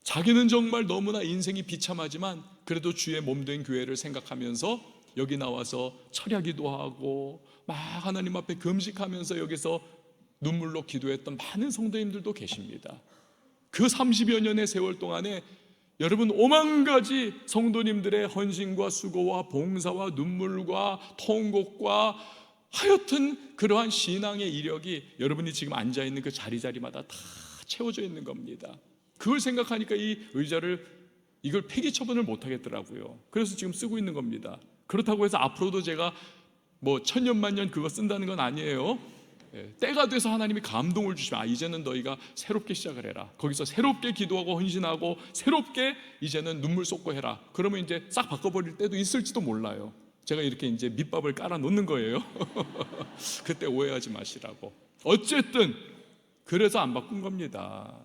자기는 정말 너무나 인생이 비참하지만 그래도 주의 몸된 교회를 생각하면서 여기 나와서 철야기도 하고 막 하나님 앞에 금식하면서 여기서 눈물로 기도했던 많은 성도님들도 계십니다. 그 30여 년의 세월 동안에 여러분 5만 가지 성도님들의 헌신과 수고와 봉사와 눈물과 통곡과 하여튼 그러한 신앙의 이력이 여러분이 지금 앉아있는 그 자리자리마다 다 채워져 있는 겁니다. 그걸 생각하니까 이 의자를 이걸 폐기 처분을 못 하겠더라고요. 그래서 지금 쓰고 있는 겁니다. 그렇다고 해서 앞으로도 제가 뭐 천년만년 그거 쓴다는 건 아니에요. 때가 돼서 하나님이 감동을 주시면 이제는 너희가 새롭게 시작을 해라. 거기서 새롭게 기도하고 헌신하고 새롭게 이제는 눈물 쏟고 해라. 그러면 이제 싹 바꿔버릴 때도 있을지도 몰라요. 제가 이렇게 이제 밑밥을 깔아 놓는 거예요. 그때 오해하지 마시라고. 어쨌든 그래서 안 바꾼 겁니다.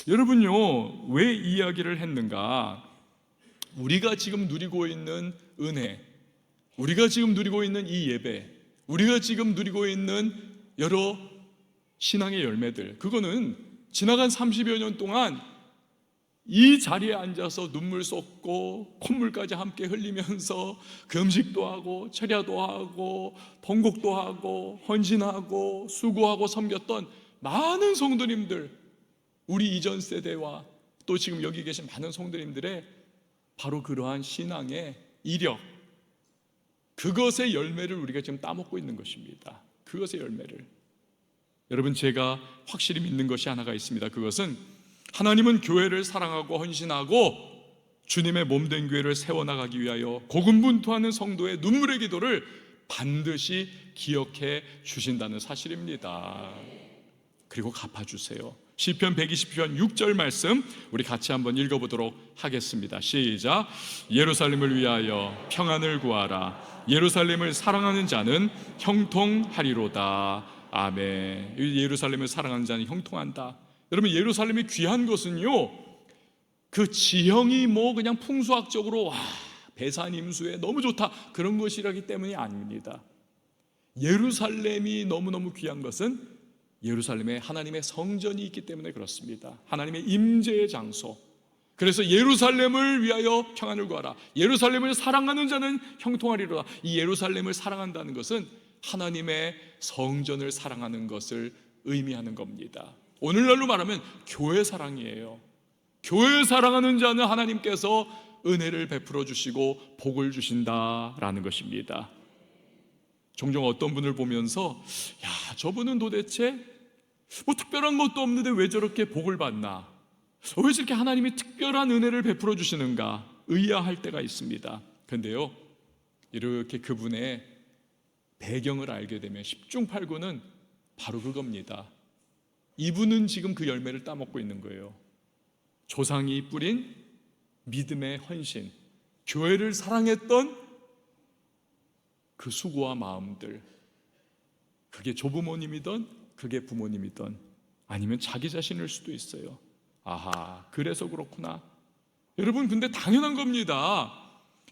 여러분요, 왜 이야기를 했는가? 우리가 지금 누리고 있는 은혜, 우리가 지금 누리고 있는 이 예배, 우리가 지금 누리고 있는 여러 신앙의 열매들, 그거는 지나간 30여 년 동안 이 자리에 앉아서 눈물 쏟고 콧물까지 함께 흘리면서 금식도 하고 철야도 하고 번곡도 하고 헌신하고 수고하고 섬겼던 많은 성도님들, 우리 이전 세대와 또 지금 여기 계신 많은 성도님들의 바로 그러한 신앙의 이력, 그것의 열매를 우리가 지금 따먹고 있는 것입니다. 그것의 열매를. 여러분, 제가 확실히 믿는 것이 하나가 있습니다. 그것은 하나님은 교회를 사랑하고 헌신하고 주님의 몸된 교회를 세워나가기 위하여 고군분투하는 성도의 눈물의 기도를 반드시 기억해 주신다는 사실입니다. 그리고 갚아주세요. 시편 120편 6절 말씀 우리 같이 한번 읽어보도록 하겠습니다. 시작. 예루살렘을 위하여 평안을 구하라. 예루살렘을 사랑하는 자는 형통하리로다. 아멘. 예루살렘을 사랑하는 자는 형통한다. 여러분, 예루살렘이 귀한 것은요, 그 지형이 뭐 그냥 풍수학적으로 배산 임수에 너무 좋다 그런 것이라기 때문이 아닙니다. 예루살렘이 너무너무 귀한 것은 예루살렘에 하나님의 성전이 있기 때문에 그렇습니다. 하나님의 임재의 장소. 그래서 예루살렘을 위하여 평안을 구하라. 예루살렘을 사랑하는 자는 형통하리로다. 이 예루살렘을 사랑한다는 것은 하나님의 성전을 사랑하는 것을 의미하는 겁니다. 오늘날로 말하면 교회 사랑이에요. 교회 사랑하는 자는 하나님께서 은혜를 베풀어 주시고 복을 주신다라는 것입니다. 종종 어떤 분을 보면서 저분은 도대체 뭐 특별한 것도 없는데 왜 저렇게 복을 받나, 왜 저렇게 하나님이 특별한 은혜를 베풀어 주시는가 의아할 때가 있습니다. 그런데요, 이렇게 그분의 배경을 알게 되면 10중 8구는 바로 그겁니다. 이분은 지금 그 열매를 따먹고 있는 거예요. 조상이 뿌린 믿음의 헌신, 교회를 사랑했던 그 수고와 마음들, 그게 조부모님이든 그게 부모님이든 아니면 자기 자신일 수도 있어요. 그래서 그렇구나. 여러분, 근데 당연한 겁니다.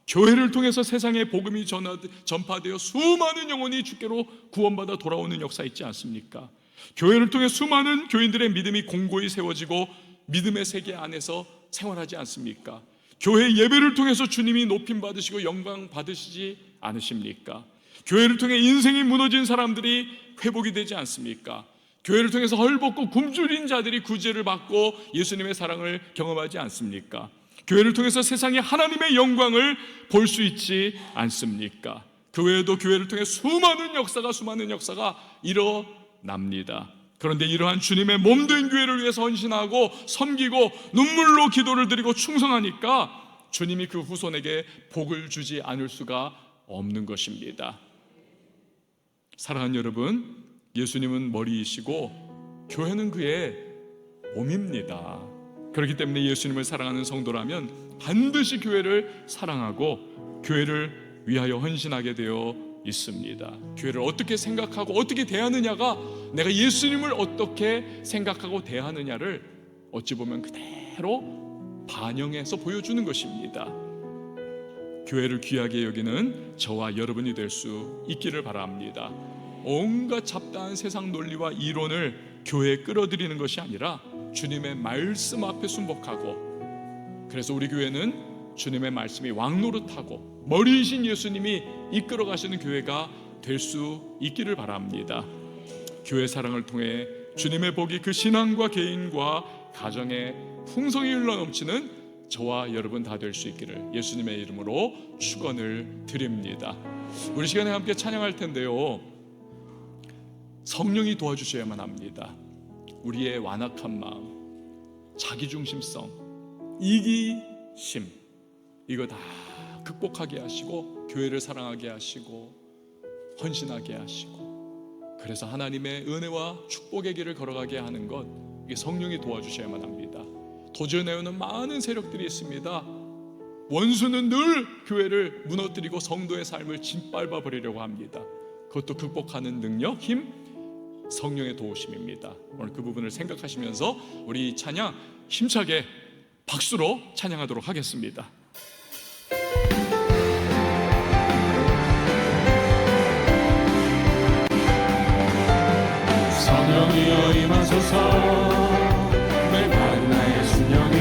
교회를 통해서 세상에 복음이 전파되어 수많은 영혼이 주께로 구원받아 돌아오는 역사 있지 않습니까? 교회를 통해 수많은 교인들의 믿음이 공고히 세워지고 믿음의 세계 안에서 생활하지 않습니까? 교회 예배를 통해서 주님이 높임 받으시고 영광 받으시지 않으십니까? 교회를 통해 인생이 무너진 사람들이 회복이 되지 않습니까? 교회를 통해서 헐벗고 굶주린 자들이 구제를 받고 예수님의 사랑을 경험하지 않습니까? 교회를 통해서 세상에 하나님의 영광을 볼 수 있지 않습니까? 그 외에도 교회를 통해 수많은 역사가 일어납니다. 그런데 이러한 주님의 몸된 교회를 위해서 헌신하고 섬기고 눈물로 기도를 드리고 충성하니까 주님이 그 후손에게 복을 주지 않을 수가 없는 것입니다. 사랑하는 여러분, 예수님은 머리이시고 교회는 그의 몸입니다. 그렇기 때문에 예수님을 사랑하는 성도라면 반드시 교회를 사랑하고 교회를 위하여 헌신하게 되어 있습니다. 교회를 어떻게 생각하고 어떻게 대하느냐가 내가 예수님을 어떻게 생각하고 대하느냐를 어찌 보면 그대로 반영해서 보여주는 것입니다. 교회를 귀하게 여기는 저와 여러분이 될 수 있기를 바랍니다. 온갖 잡다한 세상 논리와 이론을 교회에 끌어들이는 것이 아니라 주님의 말씀 앞에 순복하고, 그래서 우리 교회는 주님의 말씀이 왕노릇하고 머리이신 예수님이 이끌어 가시는 교회가 될 수 있기를 바랍니다. 교회 사랑을 통해 주님의 복이 그 신앙과 개인과 가정에 풍성히 흘러넘치는 저와 여러분 다 될 수 있기를 예수님의 이름으로 축원을 드립니다. 우리 시간에 함께 찬양할 텐데요, 성령이 도와주셔야만 합니다. 우리의 완악한 마음, 자기중심성, 이기심, 이거 다 극복하게 하시고 교회를 사랑하게 하시고 헌신하게 하시고, 그래서 하나님의 은혜와 축복의 길을 걸어가게 하는 것, 이게 성령이 도와주셔야만 합니다. 도전해오는 많은 세력들이 있습니다. 원수는 늘 교회를 무너뜨리고 성도의 삶을 짓밟아 버리려고 합니다. 그것도 극복하는 능력, 힘, 성령의 도우심입니다. 오늘 그 부분을 생각하시면서 우리 찬양 힘차게 박수로 찬양하도록 하겠습니다. 성령이여 임하소서. 멜만 나의 순영이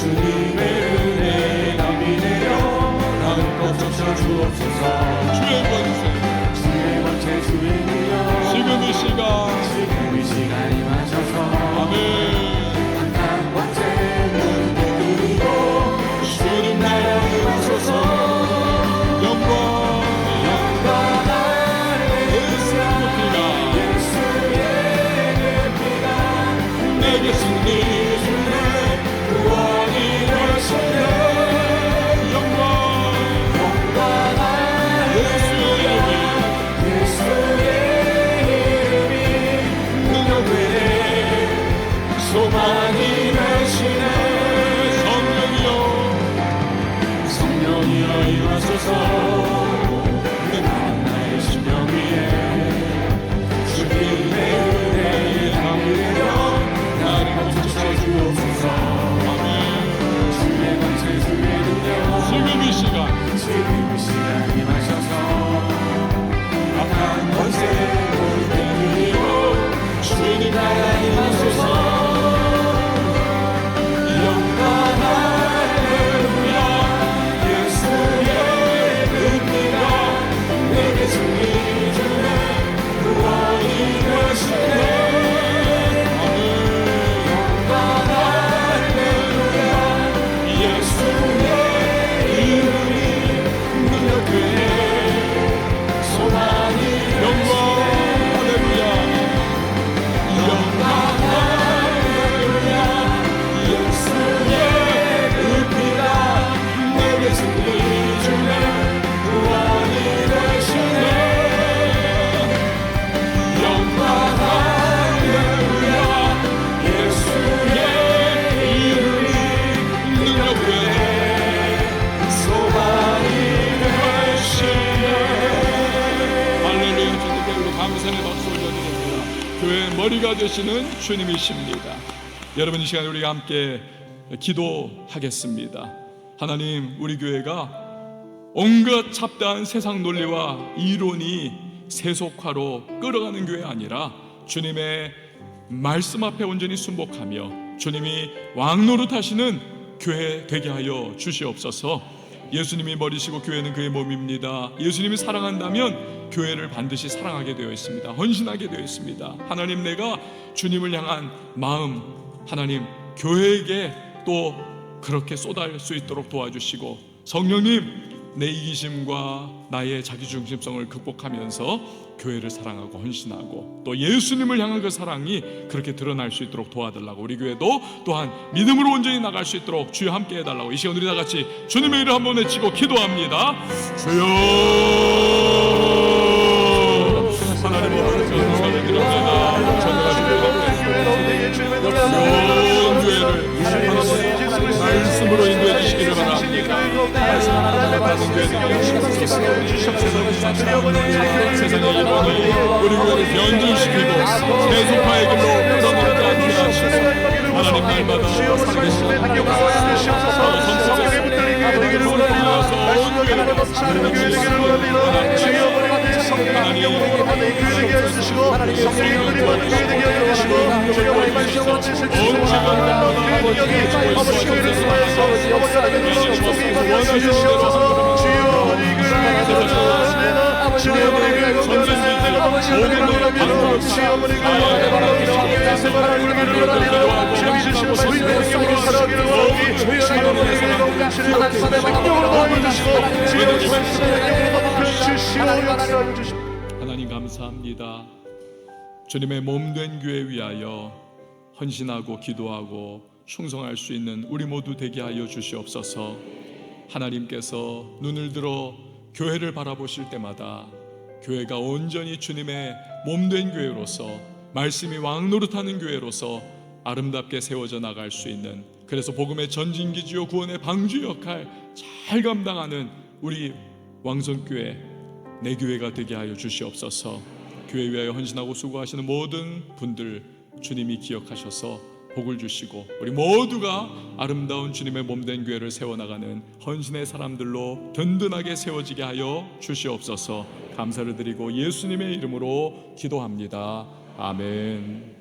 주님의 은혜에 담이 되어 마음껏 적셔 주옵소서. 주의 권세, 주의 권세, 주의 능력, 지금 이 시간 임하셔서 아멘. 한 번째 눈을 뜨고 주님 나라 임하소서. 머리가 되시는 주님이십니다. 여러분, 이 시간에 우리가 함께 기도하겠습니다. 하나님, 우리 교회가 온갖 잡다한 세상 논리와 이론이 세속화로 끌어가는 교회 아니라 주님의 말씀 앞에 온전히 순복하며 주님이 왕노릇하시는 교회 되게 하여 주시옵소서. 예수님이 머리시고 교회는 그의 몸입니다. 예수님이 사랑한다면 교회를 반드시 사랑하게 되어 있습니다. 헌신하게 되어 있습니다. 하나님, 내가 주님을 향한 마음, 하나님 교회에게 또 그렇게 쏟아질 수 있도록 도와주시고, 성령님, 내 이기심과 나의 자기중심성을 극복하면서 교회를 사랑하고 헌신하고 또 예수님을 향한 그 사랑이 그렇게 드러날 수 있도록 도와달라고, 우리 교회도 또한 믿음으로 온전히 나갈 수 있도록 주여 함께 해달라고 이 시간 우리 다 같이 주님의 이름 한번 외치고 기도합니다. 주여, 하나님 아버지 감사드립니다. 주시옵소서. 주여 아버지 세상의 일원을 우리 교회를 변질시키고 대소파의 길로 끌어내지 않게 하시옵소서. 하나님 날마다 주여 말씀에 능력을 주시옵소서. 성령의 붙들린 교회 되기를 원합니다. 말씀을 받는 교회 되기를 원합니다. 주여 우리 성령의 능력으로 받는 교회 되게 하여 주시고 성령의 은혜 받는 교회 되게 하여 주시고 주여 우리 말씀을 주시고 교회 능력이 아버지 교회를 통하여서 아버지 하나님의 성품이 받아 주시옵소서. 주여 우리 교회 되게 주여 우리 교회 전쟁 아버지 하나님을 원합니다. 주여 우리 교회 생활을 하기를 원합니다. 주여 주시옵소서. 소인의 능력으로 살아가기를 원합니다. 주여 우리 교회 주여 능력으로 도와주시고 주여 말씀의 능력으로 주시오 역사하여 주시오. 하나님 감사합니다. 주님의 몸된 교회 위하여 헌신하고 기도하고 충성할 수 있는 우리 모두 되게 하여 주시옵소서. 하나님께서 눈을 들어 교회를 바라보실 때마다 교회가 온전히 주님의 몸된 교회로서 말씀이 왕노릇하는 교회로서 아름답게 세워져 나갈 수 있는, 그래서 복음의 전진기지요 구원의 방주 역할 잘 감당하는 우리 왕성교회 내 교회가 되게 하여 주시옵소서. 교회 위하여 헌신하고 수고하시는 모든 분들 주님이 기억하셔서 복을 주시고 우리 모두가 아름다운 주님의 몸된 교회를 세워나가는 헌신의 사람들로 든든하게 세워지게 하여 주시옵소서. 감사를 드리고 예수님의 이름으로 기도합니다. 아멘.